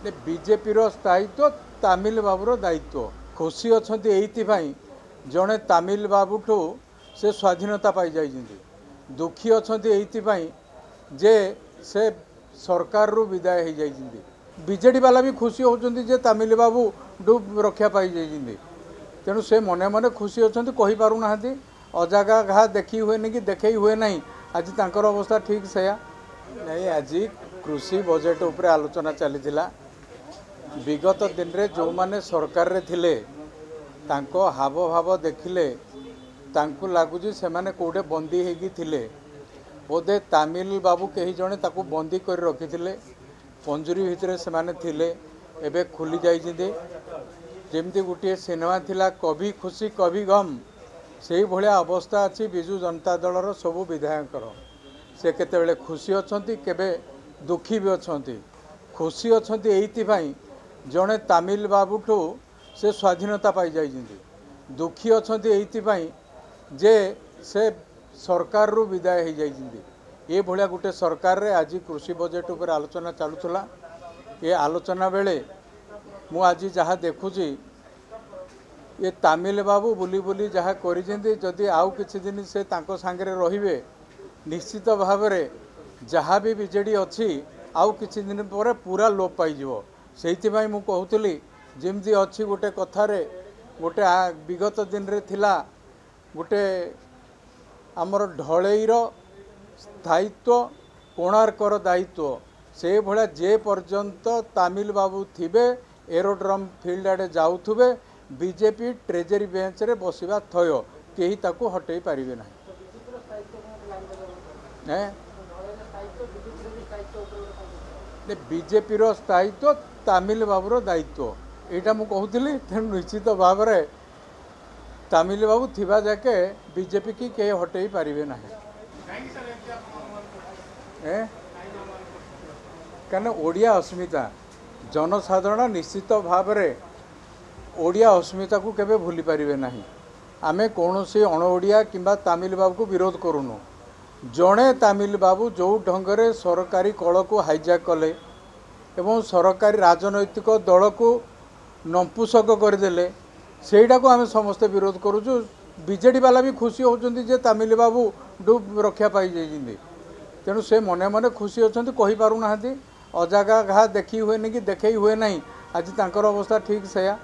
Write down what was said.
BJP स्थायित्व तामिल बाबूर दायित्व खुशी अच्छा ये जड़े तामिल बाबूठू से स्वाधीनता पाई जाइछन्ति दुखी अच्छा ये जे से सरकार रु विदाय हो जाइछन्ति बीजेडी वाला भी खुशी होचन्ति जे तामिल बाबू डू रक्षा पाई जाइछन्ति तेणु से मने मने खुशी अच्छा कही पारु नाहंती अजागा घा देखी हुए नहीं कि देखई हुए नहीं आज तांकर अवस्था ठीक सेया नहीं आज कृषि बजेट उपरे आलोचना चली विगत दिन रे जो माने सरकार रे थिले तांको हाव भाव देखिले तांको लागुजी से माने कोडे बंदी हेगी थिले बोधे तामिल बाबू कहीं जने ताको बंदी कर रखिथिले पंजुरी भितर से माने थिले एबे खुली जाइछिंदे जेमती गुटिए सिनेमा थिला कभी खुशी कभी गम से भलिया अवस्था अच्छी बिजु जनता दलर सबू विधायक से केतेबेले खुशी अछंती केबे दुखी भी अछंती खुशी अछंती एइथिबाई जड़े तामिल बाबूठू से स्वाधीनता पाई जाइछन्ति दुखी अछंती एइथिबाई जे से सरकार रु विदाय हो जाइछन्ति ये भलिया गुटे सरकार रे आज कृषि बजेट उपर आलोचना चलुला ये आलोचना बेले मु आज जहाँ देखुची ये तामिल बाबू बुली बुली जहाँ करिसेंति जदि आउ किछि दिन से तांको सांगरे रहिबे निश्चित भाव में जहाँ भी बीजेडी अच्छी आउ किछि दिन पर पूरा लोप पाइजिवो सेइथिबाई मु कहूतली जेमती अच्छी गोटे कथारे गोटे विगत दिन रे थिला गोटे आमर ढलईर स्थायित्व कोणार्कर दायित्व से भला जे पर्यंत तामिल बाबू थिबे एरोड्रम फील्ड आड़े जाउथुबे बीजेपी ट्रेजरी बेंच रे बसिबा थय केही ताकू हटई पारिबे नाही बीजेपी स्थायित्व तामिल बाबूर दायित्व यहाँ मुझे कहूली तेणु निश्चित भाव में तामिल बाबू थिबा जाके बीजेपी की कहीं हटई पारिबे ना कहीं ओडिया अस्मिता जनसाधारण निश्चित भाव में ओडिया अस्मिता को केबे भूली पारिबे नाही आमे कौनसी अण ओडिया किंबा तामिल बाबू को विरोध करूनु जड़े तामिल बाबू जो ढंगरे सरकारी कल को हाइजैक कले एवं सरकारी राजनैतिक दल को नंपुसक करदे सेटा को आम समस्ते विरोध करुचु बीजेडी वाला भी खुशी होचन्ति जे तामिल बाबू डू रक्षा पाई जाइछन्ति तेणु से मने मने खुशी अच्छा कही पारु नाहंती अजागा घा देखी हुए नहीं कि देखई हुए नहीं आज तांकर अवस्था ठीक सेया।